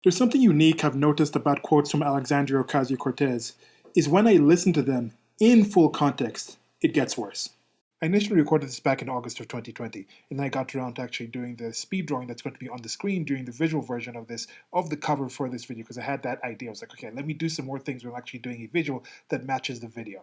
There's something unique I've noticed about quotes from Alexandria Ocasio-Cortez is when I listen to them in full context, it gets worse. I initially recorded this back in August of 2020, and then I got around to actually doing the speed drawing that's going to be on the screen during the visual version of this, of the cover for this video, because I had that idea. I was like, okay, let me do some more things where I'm actually doing a visual that matches the video.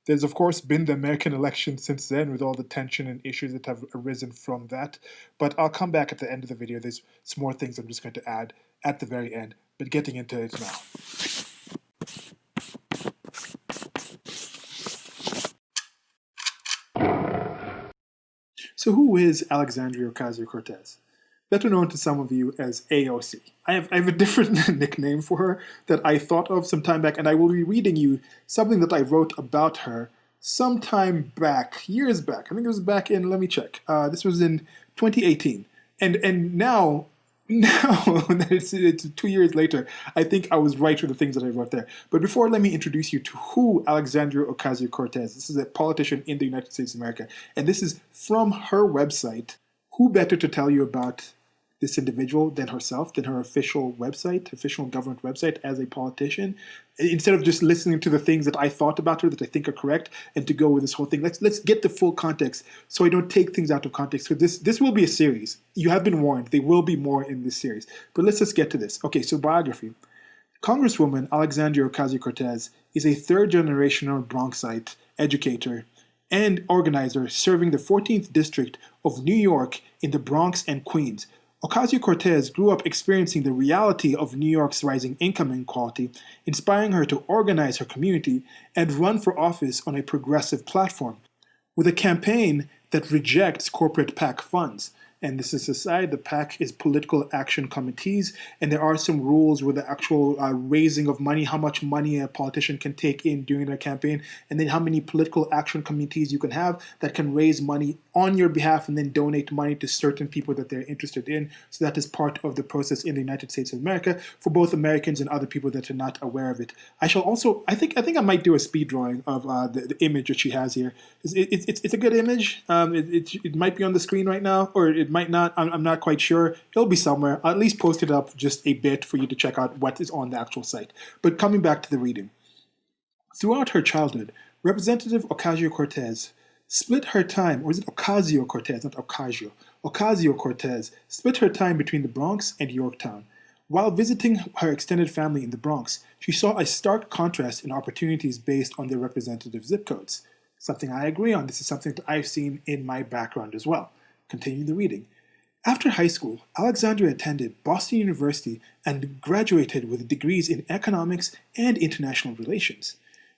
There's, of course, been the American election since then with all the tension and issues that have arisen from that. But I'll come back at the end of the video. There's some more things I'm just going to add at the very end. But getting into it now. So who is Alexandria Ocasio-Cortez? Better known to some of you as AOC. I have a different nickname for her that I thought of some time back, and I will be reading you something that I wrote about her sometime back, years back. I think it was back in, let me check. This was in 2018. And now that it's 2 years later, I think I was right with the things that I wrote there. But before, let me introduce you to who Alexandria Ocasio-Cortez. This is a politician in the United States of America, and this is from her website. Who better to tell you about this individual than herself, than her official website, official government website as a politician? Instead of just listening to the things that I thought about her that I think are correct, and to go with this whole thing, let's get the full context so I don't take things out of context. So this will be a series. You have been warned. There will be more in this series. But let's just get to this. Okay, so biography. Congresswoman Alexandria Ocasio-Cortez is a third-generational Bronxite educator and organizer serving the 14th District of New York in the Bronx and Queens. Ocasio-Cortez grew up experiencing the reality of New York's rising income inequality, inspiring her to organize her community and run for office on a progressive platform, with a campaign that rejects corporate PAC funds. And this is aside, the PAC is political action committees, and there are some rules with the actual raising of money, how much money a politician can take in during their campaign, and then how many political action committees you can have that can raise money on your behalf and then donate money to certain people that they're interested in. So that is part of the process in the United States of America for both Americans and other people that are not aware of it. I shall also, I think I might do a speed drawing of the image that she has here. It's a good image. It might be on the screen right now, or it might not. I'm not quite sure. It'll be somewhere. I'll at least post it up just a bit for you to check out what is on the actual site. But coming back to the reading. Throughout her childhood, Representative Ocasio-Cortez split her time, or is it Ocasio-Cortez, not Ocasio, Ocasio-Cortez split her time between the Bronx and Yorktown. While visiting her extended family in the Bronx, she saw a stark contrast in opportunities based on their representative zip codes. Something I agree on. This is something that I've seen in my background as well. Continuing the reading. After high school, Alexandria attended Boston University and graduated with degrees in economics and international relations.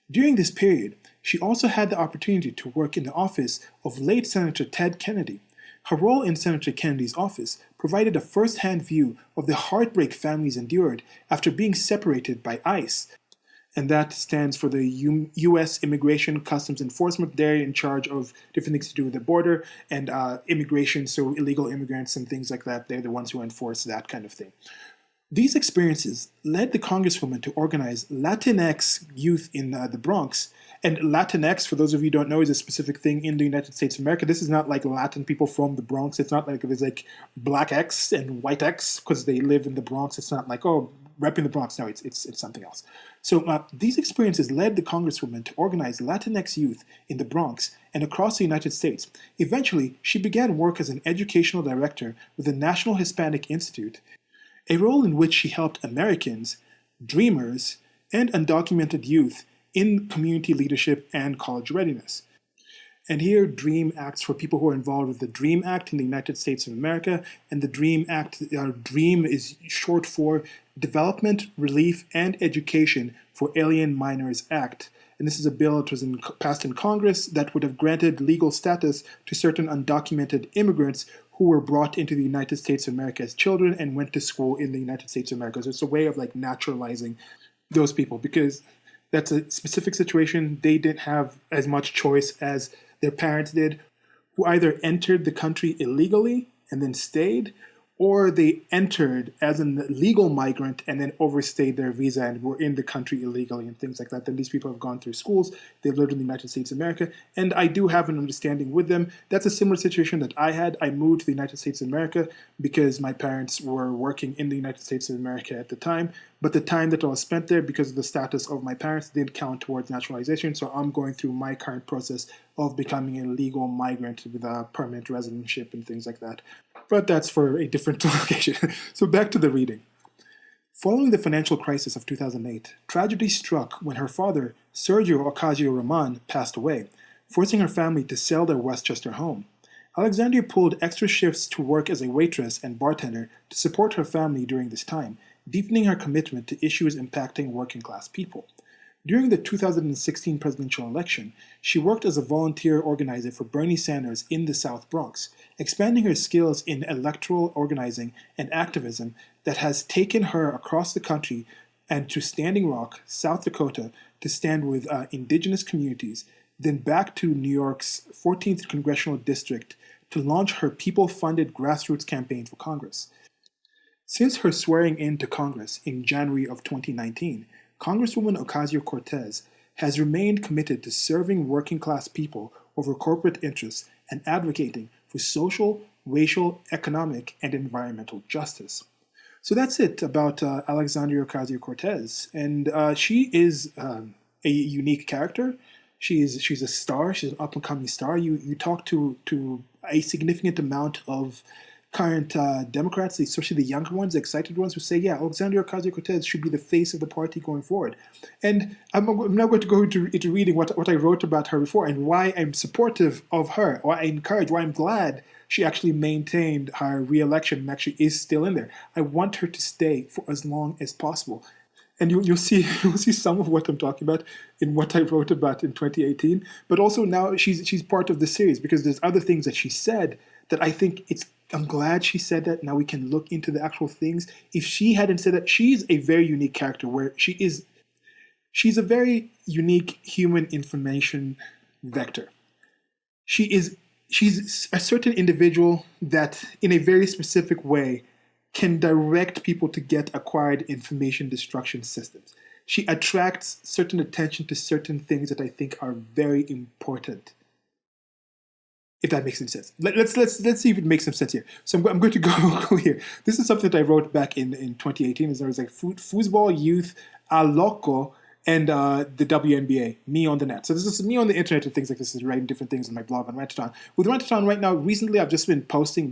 During this period, she also had the opportunity to work in the office of late Senator Ted Kennedy. Her role in Senator Kennedy's office provided a first-hand view of the heartbreak families endured after being separated by ICE, and that stands for the U.S. Immigration Customs Enforcement. They're in charge of different things to do with the border and immigration, so illegal immigrants and things like that. They're the ones who enforce that kind of thing. These experiences led the Congresswoman to organize Latinx youth in the Bronx. And Latinx, for those of you who don't know, is a specific thing in the United States of America. This is not like Latin people from the Bronx. It's not like there's like Black X and White X because they live in the Bronx. It's not like, oh, repping the Bronx. No, it's something else. So these experiences led the Congresswoman to organize Latinx youth in the Bronx and across the United States. Eventually, she began work as an educational director with the National Hispanic Institute, a role in which she helped Americans, dreamers, and undocumented youth in community leadership and college readiness. And here, DREAM acts for people who are involved with the DREAM Act in the United States of America. And the DREAM Act, DREAM is short for Development, Relief, and Education for Alien Minors Act. And this is a bill that was passed in Congress that would have granted legal status to certain undocumented immigrants who were brought into the United States of America as children and went to school in the United States of America. So it's a way of like naturalizing those people, because that's a specific situation. They didn't have as much choice as their parents did, who either entered the country illegally and then stayed, or they entered as a legal migrant and then overstayed their visa and were in the country illegally and things like that. Then these people have gone through schools, they've lived in the United States of America, and I do have an understanding with them. That's a similar situation that I had. I moved to the United States of America because my parents were working in the United States of America at the time, but the time that I was spent there, because of the status of my parents, didn't count towards naturalization, so I'm going through my current process of becoming a legal migrant with a permanent residentship and things like that. But that's for a different occasion. So back to the reading. Following the financial crisis of 2008, tragedy struck when her father, Sergio Ocasio-Cortez, passed away, forcing her family to sell their Westchester home. Alexandria pulled extra shifts to work as a waitress and bartender to support her family during this time, deepening her commitment to issues impacting working-class people. During the 2016 presidential election, she worked as a volunteer organizer for Bernie Sanders in the South Bronx, expanding her skills in electoral organizing and activism that has taken her across the country and to Standing Rock, South Dakota, to stand with indigenous communities, then back to New York's 14th Congressional District to launch her people-funded grassroots campaign for Congress. Since her swearing in to Congress in January of 2019, Congresswoman Ocasio-Cortez has remained committed to serving working-class people over corporate interests and advocating for social, racial, economic, and environmental justice. So that's it about Alexandria Ocasio-Cortez. And she is a unique character. She's a star. She's an up-and-coming star. You talk to a significant amount of current Democrats, especially the younger ones, the excited ones, who say, yeah, Alexandria Ocasio-Cortez should be the face of the party going forward. And I'm now going to go into reading what I wrote about her before and why I'm supportive of her, or I encourage, why I'm glad she actually maintained her re-election and actually is still in there. I want her to stay for as long as possible. And you'll see some of what I'm talking about in what I wrote about in 2018. But also now she's part of the series because there's other things that she said that I think I'm glad she said that. Now we can look into the actual things. If she hadn't said that, she's a very unique character where she's a very unique human information vector. She's a certain individual that in a very specific way can direct people to get acquired information destruction systems. She attracts certain attention to certain things that I think are very important. If that makes any sense. Let's see if it makes some sense here. So I'm going to go here. This is something that I wrote back in 2018. There was like foosball youth a loco and the WNBA, me on the net. So this is me on the internet and things like this, is writing different things on my blog on Rantathon. With Rantathon right now, recently I've just been reposting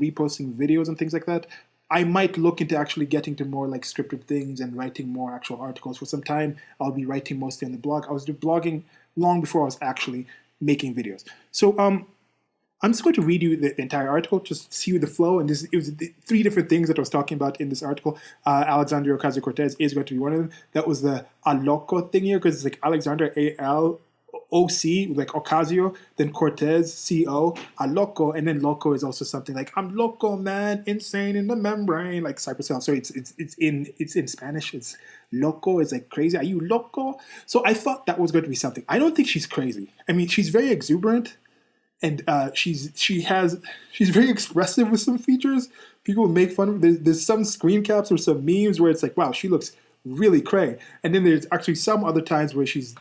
videos and things like that. I might look into actually getting to more like scripted things and writing more actual articles. For some time, I'll be writing mostly on the blog. I was blogging long before I was actually making videos. So I'm just going to read you the entire article, just see the flow. And it was the three different things that I was talking about in this article. Alexandria Ocasio-Cortez is going to be one of them. That was the Aloco thing here, because it's like Alexandria, A-L-O-C, like Ocasio, then Cortez, C-O, Aloco, and then loco is also something like, I'm loco, man, insane in the membrane, like Cypress Hill. So it's in Spanish. It's loco, it's like crazy. Are you loco? So I thought that was going to be something. I don't think she's crazy. I mean, she's very exuberant. And she's very expressive with some features. People make fun of her. There's some screen caps or some memes where it's like, wow, she looks really cray. And then there's actually some other times where she's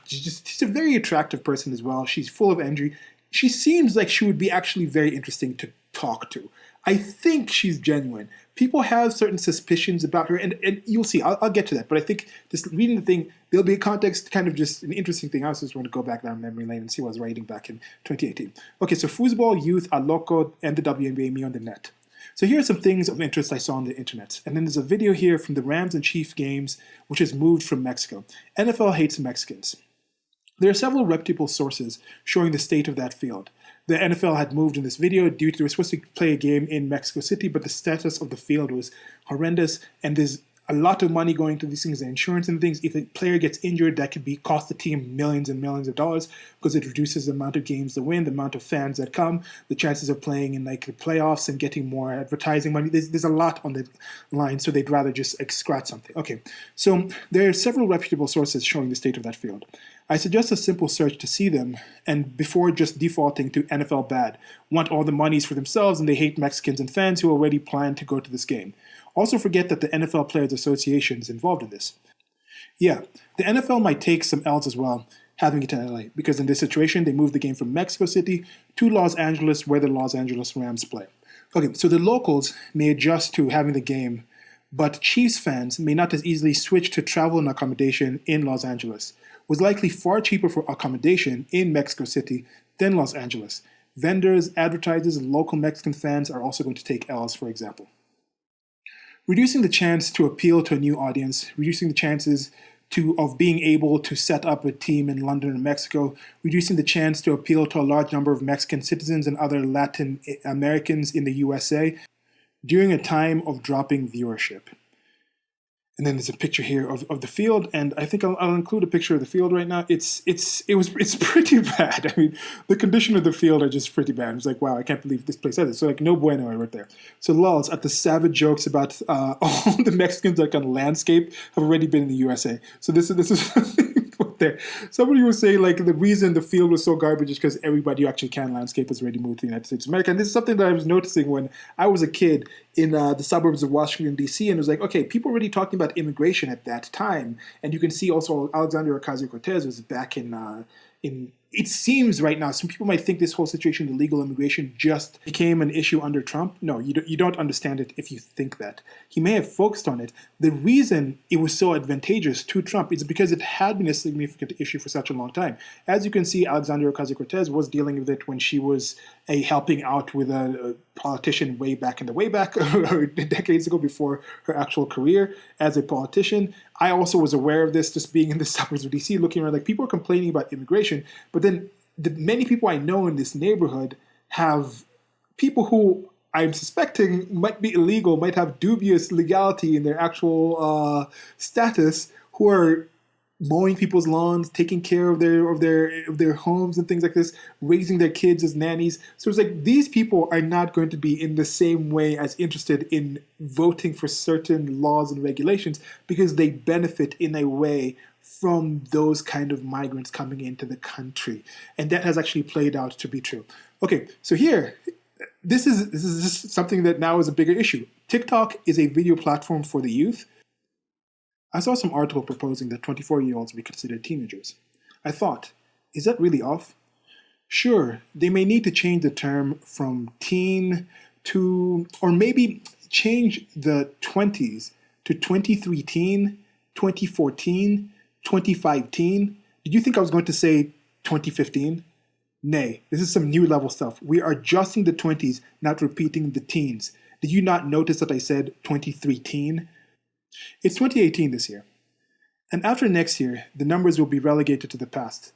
a very attractive person as well. She's full of energy. She seems like she would be actually very interesting to talk to. I think she's genuine. People have certain suspicions about her, and you'll see. I'll get to that. But I think just reading the thing, there'll be a context, kind of just an interesting thing. I also just want to go back down memory lane and see what I was writing back in 2018. Okay, so foosball, youth, a loco, and the WNBA, me on the net. So here are some things of interest I saw on the internet. And then there's a video here from the Rams and Chiefs games, which has moved from Mexico. NFL hates Mexicans. There are several reputable sources showing the state of that field. The NFL had moved in this video due to they were supposed to play a game in Mexico City, but the status of the field was horrendous, and there's a lot of money going to these things, the insurance and things. If a player gets injured, that could cost the team millions and millions of dollars because it reduces the amount of games they win, the amount of fans that come, the chances of playing in like the playoffs and getting more advertising money. There's a lot on the line, so they'd rather just scratch something. Okay, so there are several reputable sources showing the state of that field. I suggest a simple search to see them, and before just defaulting to NFL bad, want all the monies for themselves and they hate Mexicans and fans who already plan to go to this game. Also forget that the NFL Players Association is involved in this. Yeah, the NFL might take some L's as well, having it in LA, because in this situation they moved the game from Mexico City to Los Angeles, where the Los Angeles Rams play. Okay, so the locals may adjust to having the game, but Chiefs fans may not as easily switch to travel and accommodation in Los Angeles. It was likely far cheaper for accommodation in Mexico City than Los Angeles. Vendors, advertisers, and local Mexican fans are also going to take L's, for example. Reducing the chance to appeal to a new audience, reducing the chances of being able to set up a team in London and Mexico, reducing the chance to appeal to a large number of Mexican citizens and other Latin Americans in the USA during a time of dropping viewership. And then there's a picture here of the field, and I think I'll include a picture of the field right now. It's pretty bad. I mean, the condition of the field are just pretty bad. It's like, wow, I can't believe this place has it. So like, no bueno right there. So lulz at the savage jokes about all the Mexicans that can landscape have already been in the USA. So this is put there. Somebody was saying like the reason the field was so garbage is because everybody who actually can landscape has already moved to the United States of America. And this is something that I was noticing when I was a kid in the suburbs of Washington, D.C., and it was like, okay, people were already talking about immigration at that time. And you can see also Alexandria Ocasio-Cortez was back in it seems right now, some people might think this whole situation, illegal immigration, just became an issue under Trump. No, you don't understand it if you think that. He may have focused on it. The reason it was so advantageous to Trump is because it had been a significant issue for such a long time. As you can see, Alexandria Ocasio-Cortez was dealing with it when she was helping out with a politician way back, or decades ago, before her actual career as a politician. I also was aware of this just being in the suburbs of DC, looking around, like people are complaining about immigration, but then the many people I know in this neighborhood have people who I'm suspecting might be illegal, might have dubious legality in their actual status, who are mowing people's lawns, taking care of their homes and things like this, raising their kids as nannies. So it's like these people are not going to be in the same way as interested in voting for certain laws and regulations because they benefit in a way from those kind of migrants coming into the country. And that has actually played out to be true. Okay, so here, this is just something that now is a bigger issue. TikTok is a video platform for the youth. I saw some article proposing that 24-year-olds be considered teenagers. I thought, is that really off? Sure, they may need to change the term from teen to, or maybe change the 20s to 23 teen, 2014, 25 teen. Did you think I was going to say 2015? Nay, this is some new level stuff. We are adjusting the 20s, not repeating the teens. Did you not notice that I said 23 teen? It's 2018 this year. And after next year, the numbers will be relegated to the past.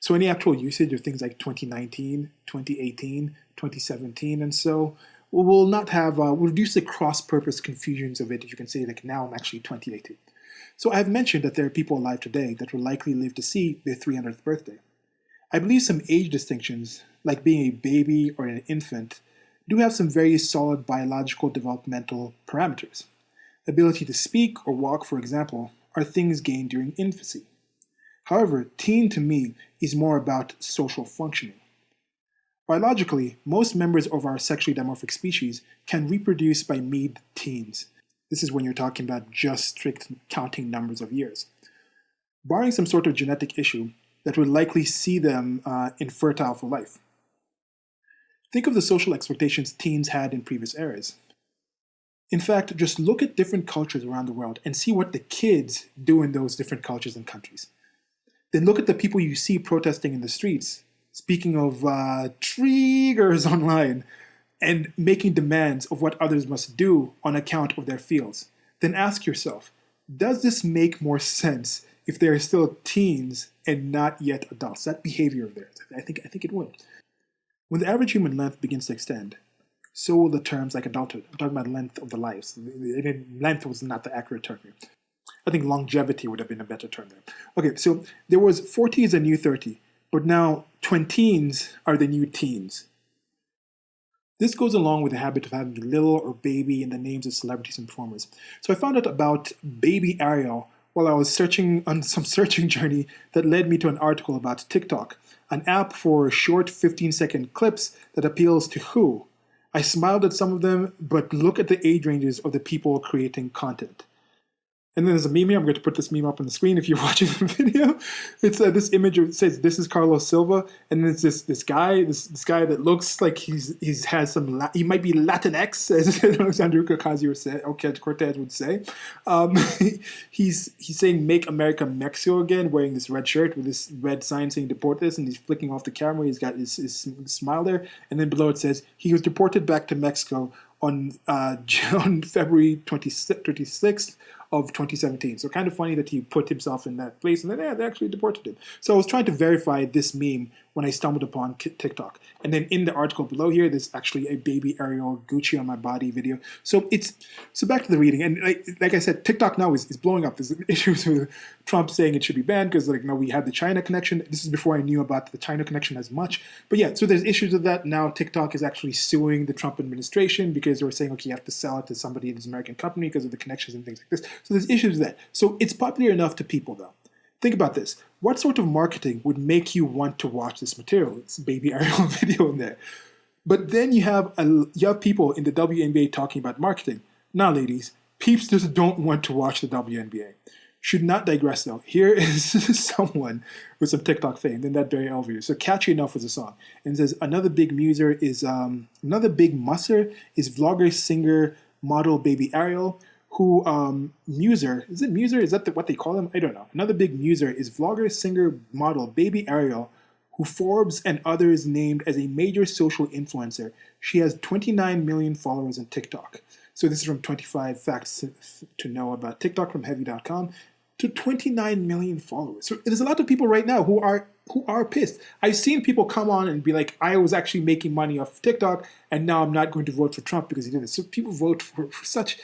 So any actual usage of things like 2019, 2018, 2017, and so we'll not have, we'll reduce the cross-purpose confusions of it, if you can say, like now I'm actually 2018. So I've mentioned that there are people alive today that will likely live to see their 300th birthday. I believe some age distinctions, like being a baby or an infant, do have some very solid biological developmental parameters. Ability to speak or walk, for example, are things gained during infancy. However, teen to me is more about social functioning. Biologically, most members of our sexually dimorphic species can reproduce by mid-teens. This is when you're talking about just strict counting numbers of years. Barring some sort of genetic issue that would likely see them infertile for life. Think of the social expectations teens had in previous eras. In fact, just look at different cultures around the world and see what the kids do in those different cultures and countries. Then look at the people you see protesting in the streets, speaking of triggers online, and making demands of what others must do on account of their fields. Then ask yourself, does this make more sense if they are still teens and not yet adults? That behavior of theirs, I think it would. When the average human length begins to extend, so will the terms like adulthood. I'm talking about length of the lives. Length was not the accurate term here. I think longevity would have been a better term there. Okay, so there was 40 is a new 30, but now twenteens are the new teens. This goes along with the habit of having little or baby in the names of celebrities and performers. So I found out about Baby Ariel, while I was searching on some searching journey that led me to an article about TikTok, an app for short 15-second clips that appeals to who? I smiled at some of them, but look at the age ranges of the people creating content. And then there's a meme here. I'm going to put this meme up on the screen if you're watching the video. It's this image that says, "This is Carlos Silva," and then it's this guy that looks like he's has some he might be Latinx, as Alexandria Ocasio-Cortez would say. He's saying "Make America Mexico Again," wearing this red shirt with this red sign saying "Deport this," and he's flicking off the camera. He's got his smile there, and then below it says he was deported back to Mexico on February 26th of 2017. So kind of funny that he put himself in that place and then they actually deported him. So I was trying to verify this meme when I stumbled upon TikTok. And then in the article below here, there's actually a baby Ariel Gucci on my body video. So back to the reading. And like I said, TikTok now is blowing up. There's issues with Trump saying it should be banned because we had the China connection. This is before I knew about the China connection as much. But yeah, so there's issues with that. Now TikTok is actually suing the Trump administration because they were saying, okay, you have to sell it to somebody in this American company because of the connections and things like this. So there's issues with that. So it's popular enough to people though. Think about this. What sort of marketing would make you want to watch this material? It's a baby Ariel video in there. But then you have people in the WNBA talking about marketing. Now, ladies, peeps just don't want to watch the WNBA. Should not digress though. Here is someone with some TikTok fame in that very elevator. So Catchy Enough was a song. And it says another big musser is vlogger, singer, model baby Ariel. Who muser, is it muser? Is that what they call him? I don't know. Another big muser is vlogger, singer, model baby Ariel, who Forbes and others named as a major social influencer. She has 29 million followers on TikTok. So this is from 25 Facts to Know About TikTok from Heavy.com. To 29 million followers. So there's a lot of people right now who are pissed. I've seen people come on and be like, I was actually making money off TikTok and now I'm not going to vote for Trump because he did this. So people vote for such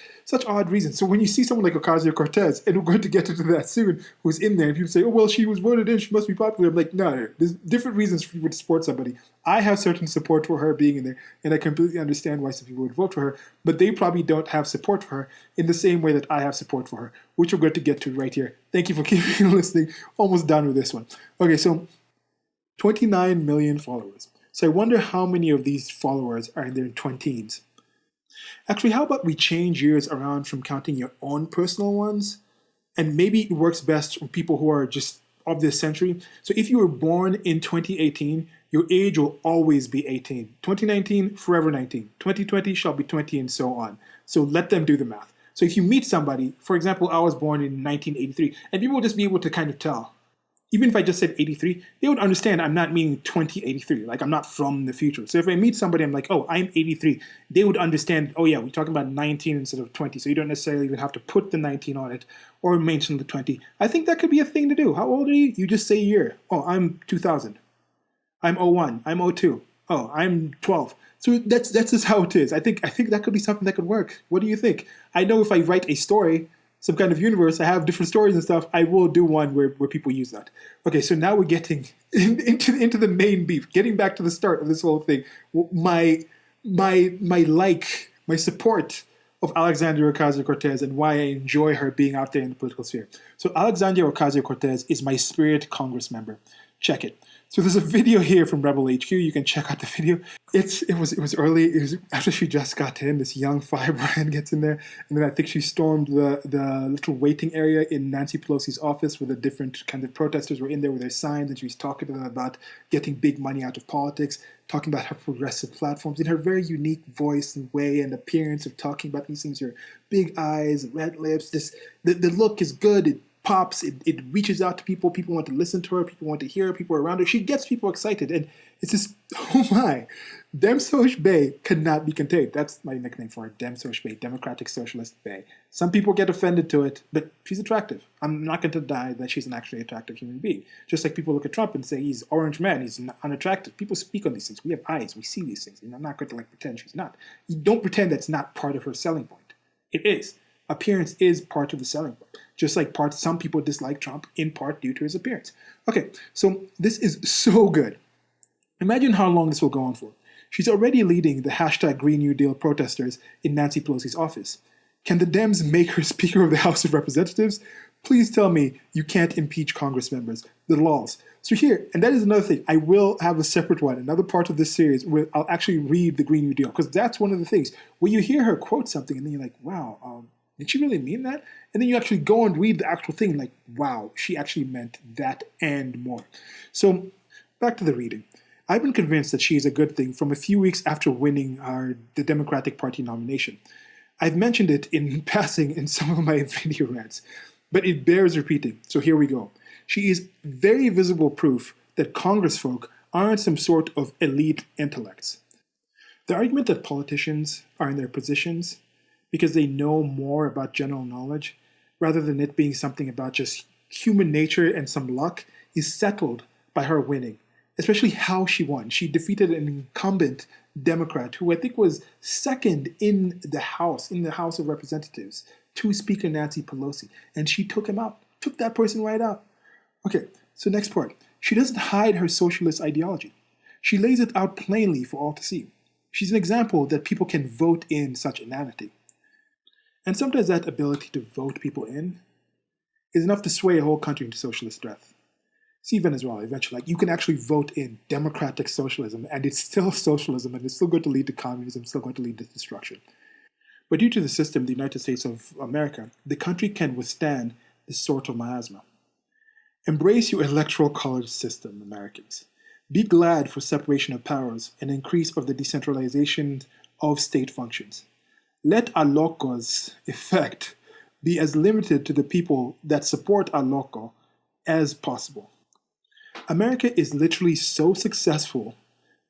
odd reasons. So when you see someone like Ocasio-Cortez, and we're going to get into that soon, who's in there, and people say, oh, well, she was voted in, she must be popular. I'm like, no, there's different reasons for people to support somebody. I have certain support for her being in there, and I completely understand why some people would vote for her, but they probably don't have support for her in the same way that I have support for her, which we're going to get to right here. Thank you for keeping listening. Almost done with this one. Okay, so 29 million followers. So I wonder how many of these followers are in their 20s. Actually, how about we change years around from counting your own personal ones? And maybe it works best for people who are just of this century. So if you were born in 2018, your age will always be 18. 2019, forever 19. 2020 shall be 20 and so on. So let them do the math. So if you meet somebody, for example, I was born in 1983, and people will just be able to kind of tell. Even if I just said 83, they would understand I'm not meaning 2083, like I'm not from the future. So if I meet somebody, I'm like, oh, I'm 83, they would understand, oh yeah, we're talking about 19 instead of 20, so you don't necessarily even have to put the 19 on it or mention the 20. I think that could be a thing to do. How old are you? You just say year. Oh, I'm 2000. I'm 01. I'm 02. Oh, I'm 12. So that's just how it is. I think that could be something that could work. What do you think? I know if I write a story, some kind of universe, I have different stories and stuff, I will do one where people use that. Okay, so now we're getting into the main beef, getting back to the start of this whole thing. My support of Alexandria Ocasio-Cortez and why I enjoy her being out there in the political sphere. So Alexandria Ocasio-Cortez is my spirit Congress member. Check it. So there's a video here from Rebel HQ. You can check out the video. It was early. It was after she just got in. This young firebrand gets in there, and then I think she stormed the little waiting area in Nancy Pelosi's office where the different kind of protesters were in there with their signs, and she was talking to them about getting big money out of politics, talking about her progressive platforms in her very unique voice and way and appearance of talking about these things. Her big eyes, red lips. The look is good. It pops, it reaches out to people. People want to listen to her. People want to hear her. People are around her. She gets people excited. And it's just, oh my, Dem Soch Bay cannot be contained. That's my nickname for her, Dem Soch Bay, Democratic Socialist Bay. Some people get offended to it, but she's attractive. I'm not going to deny that she's an actually attractive human being. Just like people look at Trump and say he's orange man, he's unattractive. People speak on these things. We have eyes. We see these things. And I'm not going to pretend she's not. You don't pretend that's not part of her selling point. It is. Appearance is part of the selling point. Just like some people dislike Trump in part due to his appearance. Okay, so this is so good. Imagine how long this will go on for. She's already leading the hashtag Green New Deal protesters in Nancy Pelosi's office. Can the Dems make her Speaker of the House of Representatives? Please tell me you can't impeach Congress members, the laws. So here, and that is another thing, I will have a separate one, another part of this series where I'll actually read the Green New Deal, because that's one of the things where you hear her quote something and then you're like, wow, did she really mean that? And then you actually go and read the actual thing like, wow, she actually meant that and more. So back to the reading. I've been convinced that she is a good thing from a few weeks after winning the Democratic Party nomination. I've mentioned it in passing in some of my video rants, but it bears repeating, so here we go. She is very visible proof that congressfolk aren't some sort of elite intellects. The argument that politicians are in their positions because they know more about general knowledge, rather than it being something about just human nature and some luck, is settled by her winning, especially how she won. She defeated an incumbent Democrat who I think was second in the House of Representatives, to Speaker Nancy Pelosi, and she took him out, took that person right out. Okay, so next part. She doesn't hide her socialist ideology. She lays it out plainly for all to see. She's an example that people can vote in such inanity. And sometimes that ability to vote people in is enough to sway a whole country into socialist death. See Venezuela eventually. Like, you can actually vote in democratic socialism, and it's still socialism, and it's still going to lead to communism, it's still going to lead to destruction. But due to the system, the United States of America, the country can withstand this sort of miasma. Embrace your electoral college system, Americans. Be glad for separation of powers and increase of the decentralization of state functions. Let Aloco's effect be as limited to the people that support Aloco as possible. America is literally so successful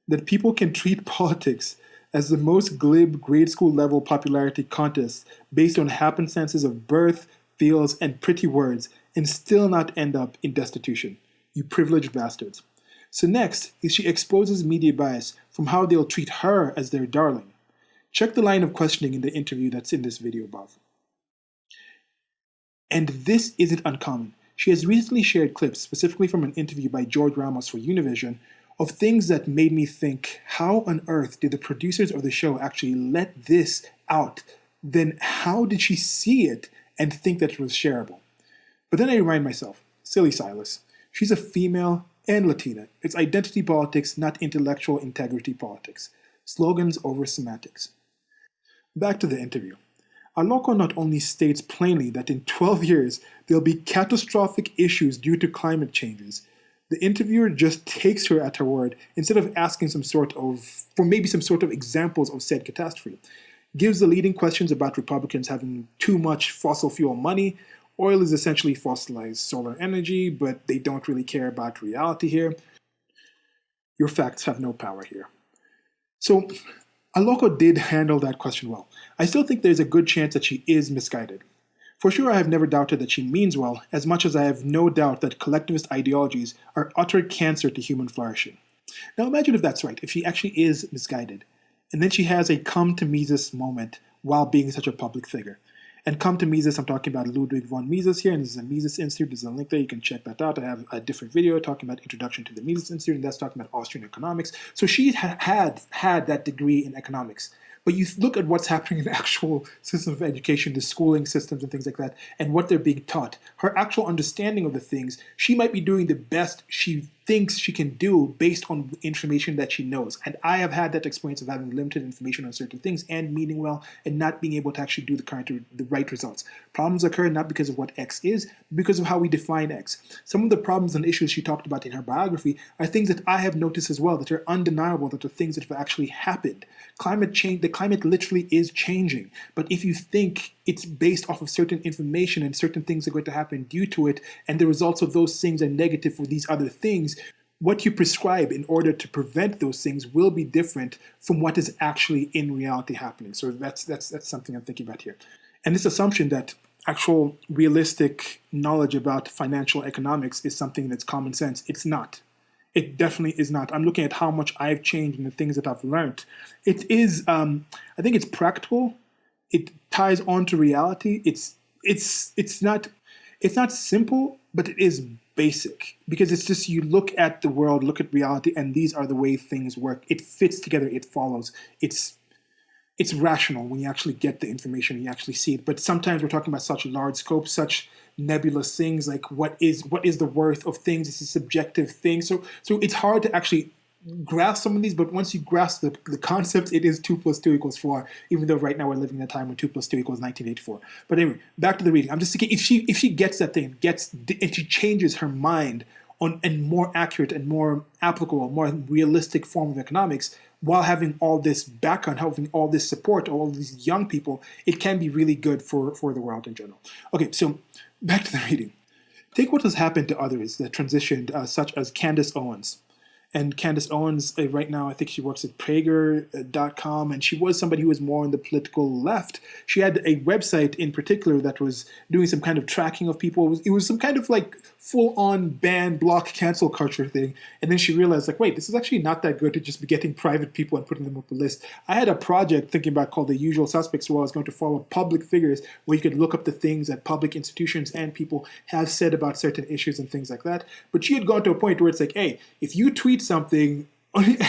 that people can treat politics as the most glib grade school level popularity contest based on happenstances of birth, fields, and pretty words and still not end up in destitution. You privileged bastards. So next is she exposes media bias from how they'll treat her as their darling. Check the line of questioning in the interview that's in this video above. And this isn't uncommon. She has recently shared clips, specifically from an interview by George Ramos for Univision, of things that made me think, how on earth did the producers of the show actually let this out? Then how did she see it and think that it was shareable? But then I remind myself, silly Silas, she's a female and Latina. It's identity politics, not intellectual integrity politics. Slogans over semantics. Back to the interview. Aloco not only states plainly that in 12 years there'll be catastrophic issues due to climate changes, the interviewer just takes her at her word instead of asking some sort of examples of said catastrophe. Gives the leading questions about Republicans having too much fossil fuel money. Oil is essentially fossilized solar energy, but they don't really care about reality here. Your facts have no power here. So, Aloco did handle that question well. I still think there's a good chance that she is misguided. For sure, I have never doubted that she means well, as much as I have no doubt that collectivist ideologies are utter cancer to human flourishing. Now imagine if that's right, if she actually is misguided, and then she has a come to Mises moment while being such a public figure. And come to Mises, I'm talking about Ludwig von Mises here, and this is a Mises Institute. There's a link there, you can check that out. I have a different video talking about Introduction to the Mises Institute, and that's talking about Austrian economics. So she had that degree in economics. But you look at what's happening in the actual system of education, the schooling systems and things like that, and what they're being taught. Her actual understanding of the things, she might be doing the best she thinks she can do based on information that she knows. And I have had that experience of having limited information on certain things and meaning well and not being able to actually do the right results. Problems occur not because of what X is, but because of how we define X. Some of the problems and issues she talked about in her biography are things that I have noticed as well, that are undeniable, that are things that have actually happened. Climate change, the climate literally is changing. But if you think it's based off of certain information and certain things are going to happen due to it, and the results of those things are negative for these other things, what you prescribe in order to prevent those things will be different from what is actually in reality happening. So that's something I'm thinking about here. And this assumption that actual realistic knowledge about financial economics is something that's common sense, it's not. It definitely is not. I'm looking at how much I've changed and the things that I've learned. It is, I think it's practical. It ties on to reality. It's not simple, but it is basic, because it's just, you look at the world, look at reality, and these are the way things work. It fits together. It follows. It's it's rational when you actually get the information, you actually see it. But sometimes we're talking about such large scope, such nebulous things, like what is the worth of things? It's a subjective thing. So it's hard to actually grasp some of these, but once you grasp the concept, it is 2 + 2 = 4, even though right now we're living in a time when 2 + 2 = 1984. But anyway, back to the reading. I'm just thinking, if she gets that thing, and she changes her mind on a more accurate and more applicable, more realistic form of economics, while having all this background, having all this support, all these young people, it can be really good for the world in general. Okay, so back to the reading. Take what has happened to others that transitioned, such as Candace Owens. And Candace Owens, right now, I think she works at Prager.com, and she was somebody who was more on the political left. She had a website in particular that was doing some kind of tracking of people. It was some kind of like full-on ban, block, cancel culture thing. And then she realized, like, wait, this is actually not that good to just be getting private people and putting them up a list. I had a project thinking about called The Usual Suspects, where I was going to follow public figures, where you could look up the things that public institutions and people have said about certain issues and things like that. But she had gone to a point where it's like, hey, if you tweet something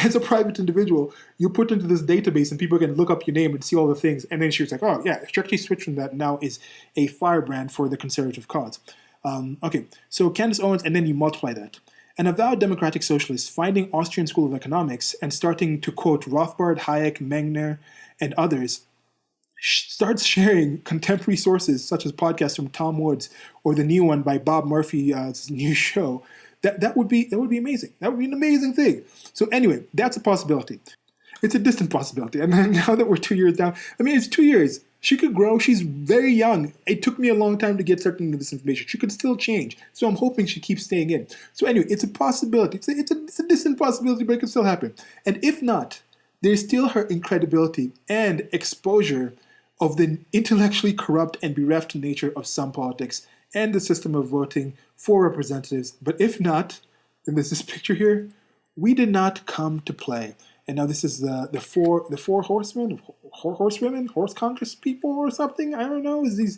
as a private individual, you put into this database and people can look up your name and see all the things. And then she was like, oh yeah, she actually switched from that, now is a firebrand for the conservative cause. Okay, so Candace Owens, and then you multiply that. An avowed democratic socialist finding Austrian School of Economics and starting to quote Rothbard, Hayek, Mengner, and others, starts sharing contemporary sources such as podcasts from Tom Woods or the new one by Bob Murphy's new show. That would be amazing. That would be an amazing thing. So anyway, that's a possibility. It's a distant possibility. And then now that we're 2 years down, I mean, it's 2 years. She could grow. She's very young. It took me a long time to get certain of this information. She could still change. So I'm hoping she keeps staying in. So anyway, it's a possibility. It's a distant possibility, but it could still happen. And if not, there's still her incredibility and exposure of the intellectually corrupt and bereft nature of some politics and the system of voting for representatives. But if not, then there's this picture here. We did not come to play. And now this is the four horsemen, horsewomen, horse Congress people or something. I don't know. Is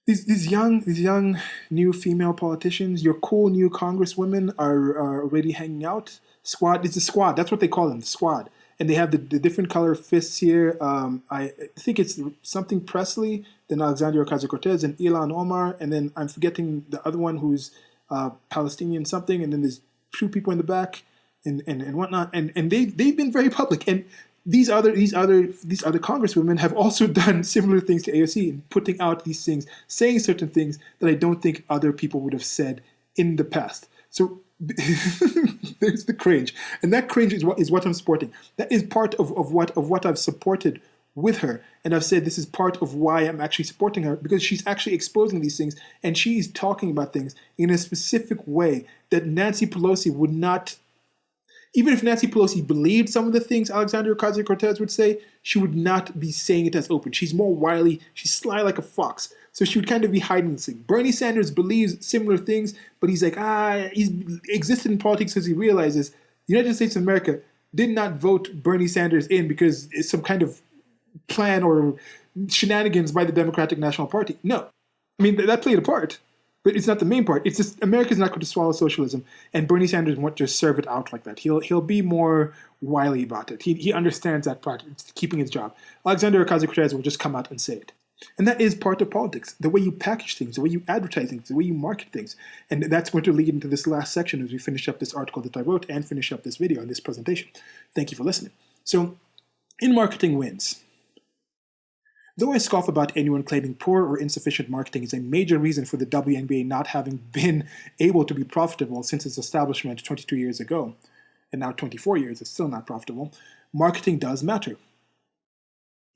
these young new female politicians, your cool new congresswomen are already hanging out. Squad. It's a squad. That's what they call them, the squad. And they have the different color fists here. I think it's something Presley, then Alexandria Ocasio-Cortez, and Ilhan Omar, and then I'm forgetting the other one who's Palestinian something, and then there's two people in the back and whatnot. And they've been very public. And these other congresswomen have also done similar things to AOC in putting out these things, saying certain things that I don't think other people would have said in the past. So there's the cringe, and that cringe is what I'm supporting. That is part of what I've supported with her, and I've said this is part of why I'm actually supporting her, because she's actually exposing these things, and she's talking about things in a specific way that Nancy Pelosi would not. Even if Nancy Pelosi believed some of the things Alexandria Ocasio-Cortez would say, she would not be saying it as open. She's more wily. She's sly like a fox. So she would kind of be hiding this thing. Bernie Sanders believes similar things, but he's like, he's existed in politics because he realizes the United States of America did not vote Bernie Sanders in because it's some kind of plan or shenanigans by the Democratic National Party. No. I mean, that played a part. But it's not the main part. It's just America's not going to swallow socialism, and Bernie Sanders won't just serve it out like that. He'll be more wily about it. He understands that part. It's keeping his job. Alexandria Ocasio-Cortez will just come out and say it. And that is part of politics. The way you package things, the way you advertise things, the way you market things. And that's going to lead into this last section as we finish up this article that I wrote and finish up this video and this presentation. Thank you for listening. So, in marketing wins. Though I scoff about anyone claiming poor or insufficient marketing is a major reason for the WNBA not having been able to be profitable since its establishment 22 years ago, and now 24 years, it's still not profitable, marketing does matter.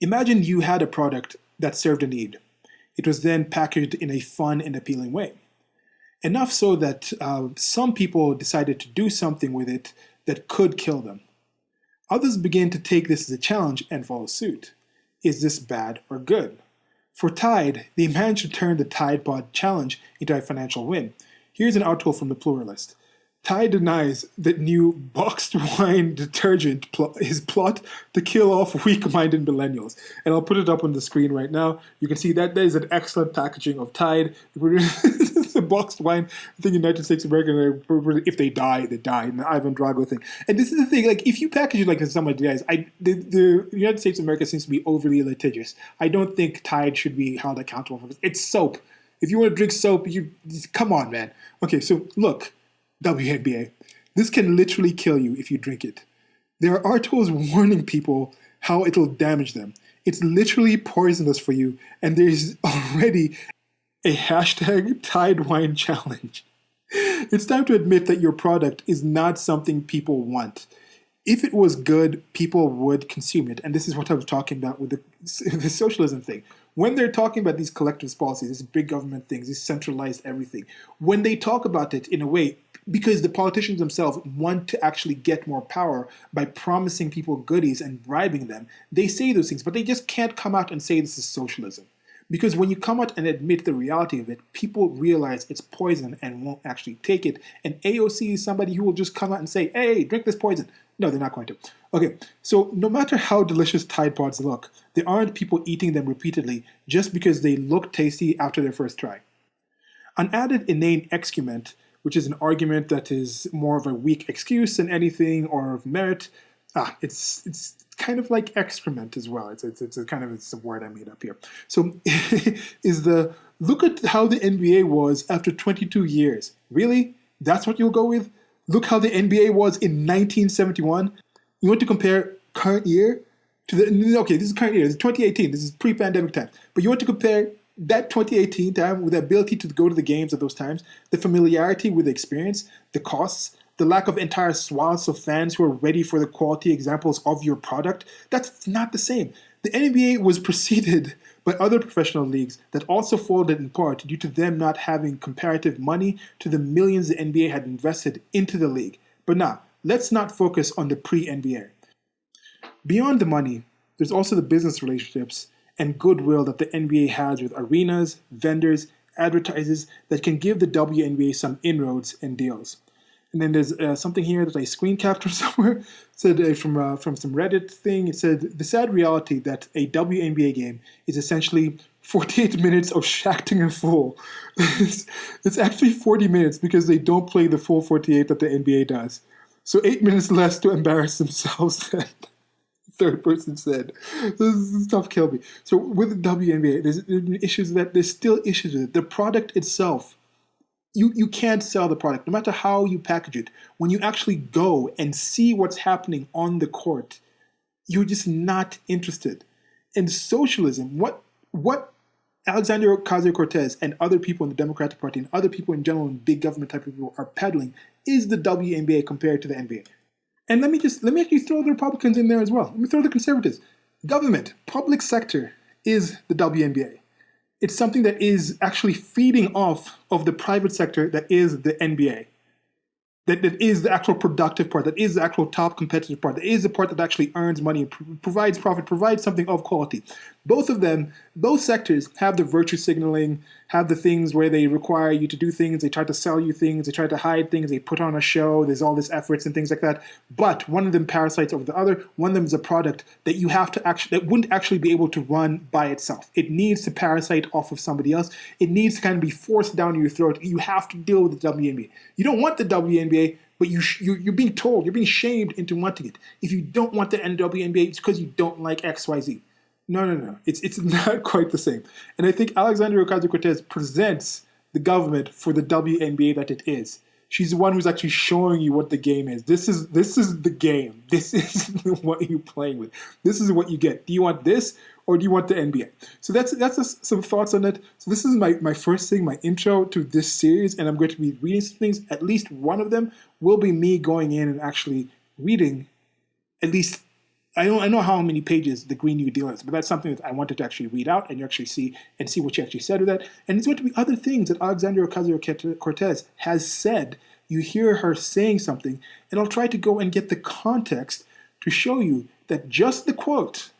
Imagine you had a product that served a need. It was then packaged in a fun and appealing way. Enough so that some people decided to do something with it that could kill them. Others began to take this as a challenge and follow suit. Is this bad or good? For Tide, they managed to turn the Tide Pod Challenge into a financial win. Here's an article from The Pluralist. Tide denies that new boxed wine detergent is plot to kill off weak-minded millennials. And I'll put it up on the screen right now. You can see that there is an excellent packaging of Tide. the boxed wine thing in United States of America, if they die, they die, and the Ivan Drago thing. And this is the thing, like, if you package it like this, somebody dies, the United States of America seems to be overly litigious. I don't think Tide should be held accountable for this. It's soap. If you want to drink soap, come on, man. Okay, so look, WNBA. This can literally kill you if you drink it. There are articles warning people how it'll damage them. It's literally poisonous for you, and there's already a hashtag Tide Wine Challenge. It's time to admit that your product is not something people want. If it was good, people would consume it. And this is what I was talking about with the socialism thing. When they're talking about these collectivist policies, these big government things, this centralized everything, when they talk about it in a way, because the politicians themselves want to actually get more power by promising people goodies and bribing them, they say those things, but they just can't come out and say this is socialism. Because when you come out and admit the reality of it, people realize it's poison and won't actually take it. And AOC is somebody who will just come out and say, hey, drink this poison. No, they're not going to. Okay, so no matter how delicious Tide Pods look, there aren't people eating them repeatedly just because they look tasty after their first try. An added inane excrement, which is an argument that is more of a weak excuse than anything or of merit, it's kind of like excrement as well. It's a word I made up here. So look at how the NBA was after 22 years. Really? That's what you'll go with? Look how the NBA was in 1971. You want to compare current year to this is current year, this is 2018, this is pre-pandemic time. But you want to compare that 2018 time with the ability to go to the games at those times, the familiarity with the experience, the costs, the lack of entire swaths of fans who are ready for the quality examples of your product. That's not the same. The NBA was preceded by other professional leagues that also folded in part due to them not having comparative money to the millions the NBA had invested into the league. But now, let's not focus on the pre-NBA. Beyond the money, there's also the business relationships and goodwill that the NBA has with arenas, vendors, advertisers that can give the WNBA some inroads and deals. And then there's something here that I screen captured somewhere. It said from some Reddit thing. It said the sad reality that a WNBA game is essentially 48 minutes of shacking a fool. It's actually 40 minutes because they don't play the full 48 that the NBA does. So 8 minutes less to embarrass themselves. Then third person said, "This stuff killed me." So with the WNBA, there's still issues with it. The product itself. You can't sell the product, no matter how you package it. When you actually go and see what's happening on the court, you're just not interested. And socialism, what Alexandria Ocasio-Cortez and other people in the Democratic Party and other people in general in big government type of people are peddling is the WNBA compared to the NBA. And let me actually throw the Republicans in there as well. Let me throw the conservatives. Government, public sector is the WNBA. It's something that is actually feeding off of the private sector that is the NBA. That is the actual productive part, that is the actual top competitive part, that is the part that actually earns money, provides profit, provides something of quality. Both of them, both sectors have the virtue signaling, have the things where they require you to do things, they try to sell you things, they try to hide things, they put on a show, there's all this efforts and things like that. But one of them parasites over the other, one of them is a product that you have to actually, that wouldn't actually be able to run by itself. It needs to parasite off of somebody else. It needs to kind of be forced down your throat. You have to deal with the WNBA. You don't want the WNBA, but you're being told, you're being shamed into wanting it. If you don't want the WNBA, it's because you don't like XYZ. No. It's not quite the same. And I think Alexandria Ocasio-Cortez presents the government for the WNBA that it is. She's the one who's actually showing you what the game is. This is the game. This is what you're playing with. This is what you get. Do you want this or do you want the NBA? So that's some thoughts on it. So this is my first thing, my intro to this series, and I'm going to be reading some things. At least one of them will be me going in and actually reading at least, I know how many pages the Green New Deal is, but that's something that I wanted to actually read out and you actually see what she actually said with that. And it's going to be other things that Alexandria Ocasio-Cortez has said. You hear her saying something, and I'll try to go and get the context to show you that just the quote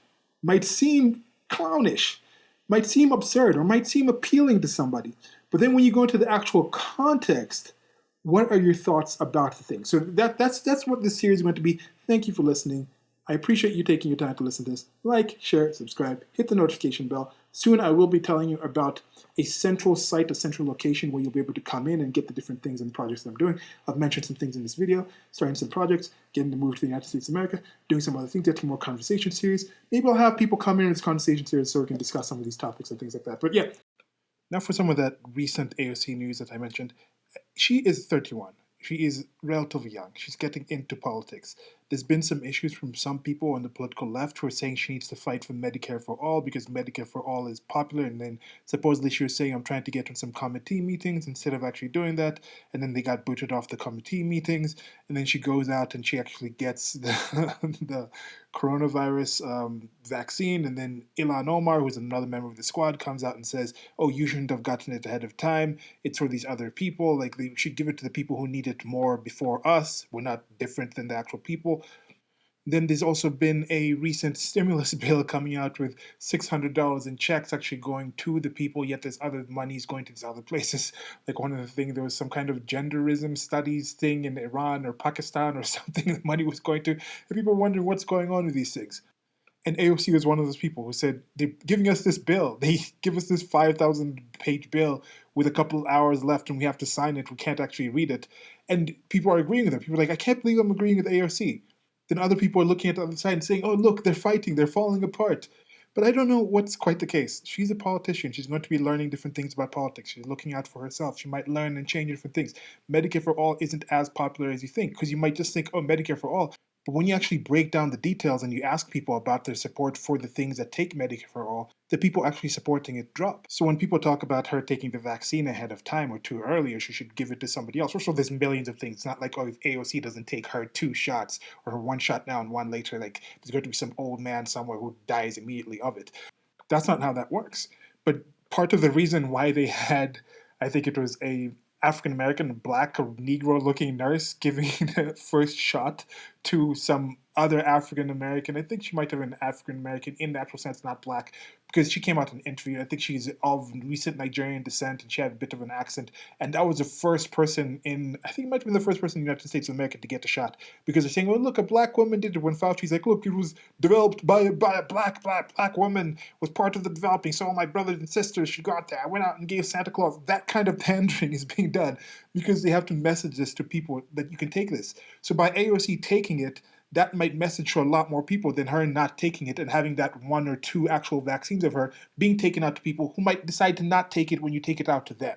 might seem clownish, might seem absurd, or might seem appealing to somebody. But then when you go into the actual context, what are your thoughts about the thing? So that's what this series is going to be. Thank you for listening. I appreciate you taking your time to listen to this. Like, share, subscribe, hit the notification bell Soon I will be telling you about a central site, a central location where you'll be able to come in and get the different things and projects that I'm doing. I've mentioned some things in this video, starting some projects, getting to move to the United States of America, doing some other things, getting more conversation series. Maybe I'll have people come in this conversation series so we can discuss some of these topics and things like that. But yeah, now for some of that recent AOC news that I mentioned. She is 31. She is relatively young. She's getting into politics. There's been some issues from some people on the political left who are saying she needs to fight for Medicare for all because Medicare for all is popular. And then supposedly she was saying, I'm trying to get on some committee meetings instead of actually doing that. And then they got booted off the committee meetings. And then she goes out and she actually gets the coronavirus vaccine. And then Ilhan Omar, who's another member of the squad, comes out and says, oh, you shouldn't have gotten it ahead of time. It's for these other people. Like, they should give it to the people who need it more before us. We're not different than the actual people. Then there's also been a recent stimulus bill coming out with $600 in checks actually going to the people, yet there's other monies going to these other places. Like one of the things, there was some kind of genderism studies thing in Iran or Pakistan or something the money was going to. And people are wondering what's going on with these things. And AOC was one of those people who said, they're giving us this bill. They give us this 5,000-page bill with a couple of hours left and we have to sign it. We can't actually read it. And people are agreeing with them. People are like, I can't believe I'm agreeing with AOC. Then other people are looking at the other side and saying, oh, look, they're fighting. They're falling apart. But I don't know what's quite the case. She's a politician. She's going to be learning different things about politics. She's looking out for herself. She might learn and change different things. Medicare for all isn't as popular as you think, because you might just think, oh, Medicare for all. But when you actually break down the details and you ask people about their support for the things that take Medicare for all, the people actually supporting it drop. So when people talk about her taking the vaccine ahead of time or too early, or she should give it to somebody else, first of all, there's millions of things. It's not like, oh, if AOC doesn't take her 2 shots or her 1 shot now and 1 later, like there's going to be some old man somewhere who dies immediately of it. That's not how that works. But part of the reason why they had, I think it was a African American, black, or Negro looking nurse giving the first shot to some other African American. I think she might have been African American in the actual sense, not black, because she came out in an interview. I think she's of recent Nigerian descent and she had a bit of an accent. And that was the first person I think it might have been the first person in the United States of America to get the shot. Because they're saying, oh, look, a black woman did it. When Fauci's like, look, it was developed by a black woman, was part of the developing. So all my brothers and sisters should go out there. I went out and gave Santa Claus. That kind of pandering is being done because they have to message this to people that you can take this. So by AOC taking it, that might message to a lot more people than her not taking it and having that 1 or 2 actual vaccines of her being taken out to people who might decide to not take it when you take it out to them.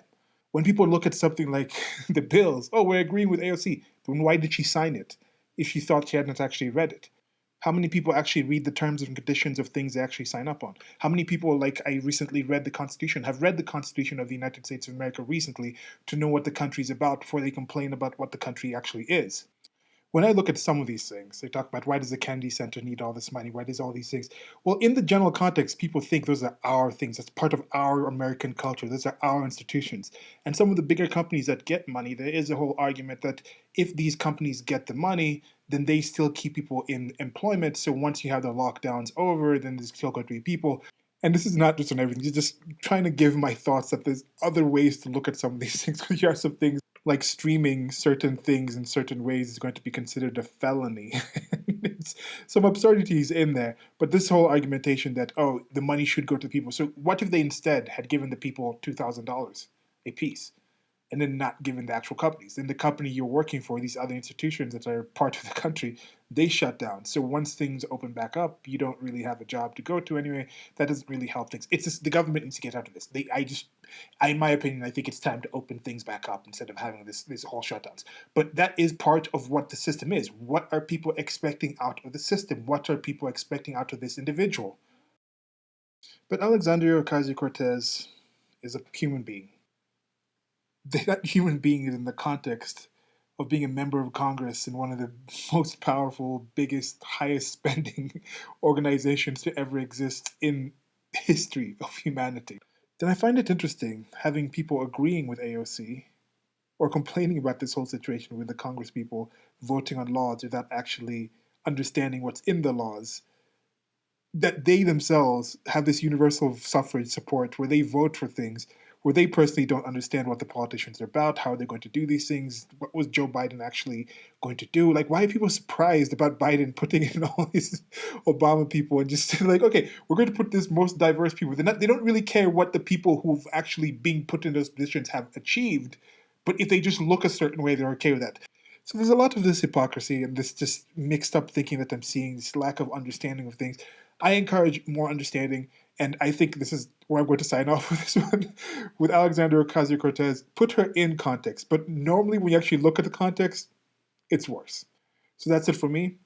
When people look at something like the bills, oh, we're agreeing with AOC, then why did she sign it if she thought she hadn't actually read it? How many people actually read the terms and conditions of things they actually sign up on? How many people, like I recently read the Constitution, have read the Constitution of the United States of America recently to know what the country's about before they complain about what the country actually is? When I look at some of these things, they talk about why does the Kennedy Center need all this money? Why does all these things? Well, in the general context, people think those are our things. That's part of our American culture. Those are our institutions. And some of the bigger companies that get money, there is a whole argument that if these companies get the money, then they still keep people in employment. So once you have the lockdowns over, then there's still going to be people. And this is not just on everything. It's just trying to give my thoughts that there's other ways to look at some of these things. Because there are some things like streaming certain things in certain ways is going to be considered a felony. It's some absurdities in there. But this whole argumentation that, oh, the money should go to people. So what if they instead had given the people $2,000 a piece? And then not given the actual companies. Then the company you're working for, these other institutions that are part of the country, they shut down. So once things open back up, you don't really have a job to go to anyway. That doesn't really help things. It's just the government needs to get out of this. In my opinion, I think it's time to open things back up instead of having this whole shutdowns. But that is part of what the system is. What are people expecting out of the system? What are people expecting out of this individual? But Alexandria Ocasio-Cortez is a human being. That human being is in the context of being a member of Congress in one of the most powerful, biggest, highest spending organizations to ever exist in history of humanity. Then I find it interesting having people agreeing with AOC or complaining about this whole situation with the Congress people voting on laws without actually understanding what's in the laws, that they themselves have this universal suffrage support where they vote for things where they personally don't understand what the politicians are about, how they're going to do these things, what was Joe Biden actually going to do. Like, why are people surprised about Biden putting in all these Obama people and just like, okay, we're going to put this most diverse people. They don't really care what the people who've actually been put in those positions have achieved, but if they just look a certain way, they're okay with that. So there's a lot of this hypocrisy and this just mixed up thinking that I'm seeing, this lack of understanding of things. I encourage more understanding, and I think this is where I'm going to sign off with this one, with Alexandria Ocasio-Cortez. Put her in context, but normally when you actually look at the context, it's worse. So that's it for me.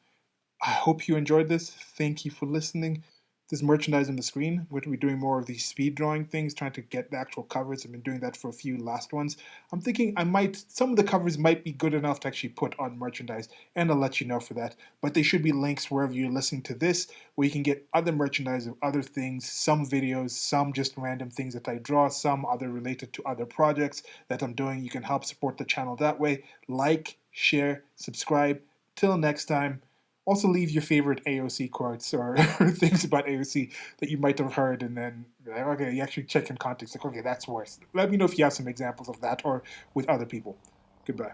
I hope you enjoyed this. Thank you for listening. There's merchandise on the screen. We're going to be doing more of these speed drawing things, trying to get the actual covers. I've been doing that for a few last ones. I'm thinking some of the covers might be good enough to actually put on merchandise, and I'll let you know for that. But there should be links wherever you're listening to this, where you can get other merchandise of other things, some videos, some just random things that I draw, some other related to other projects that I'm doing. You can help support the channel that way. Like, share, subscribe. Till next time. Also, leave your favorite AOC quotes or things about AOC that you might have heard, and then like, okay, you actually check in context. Like, okay, that's worse. Let me know if you have some examples of that or with other people. Goodbye.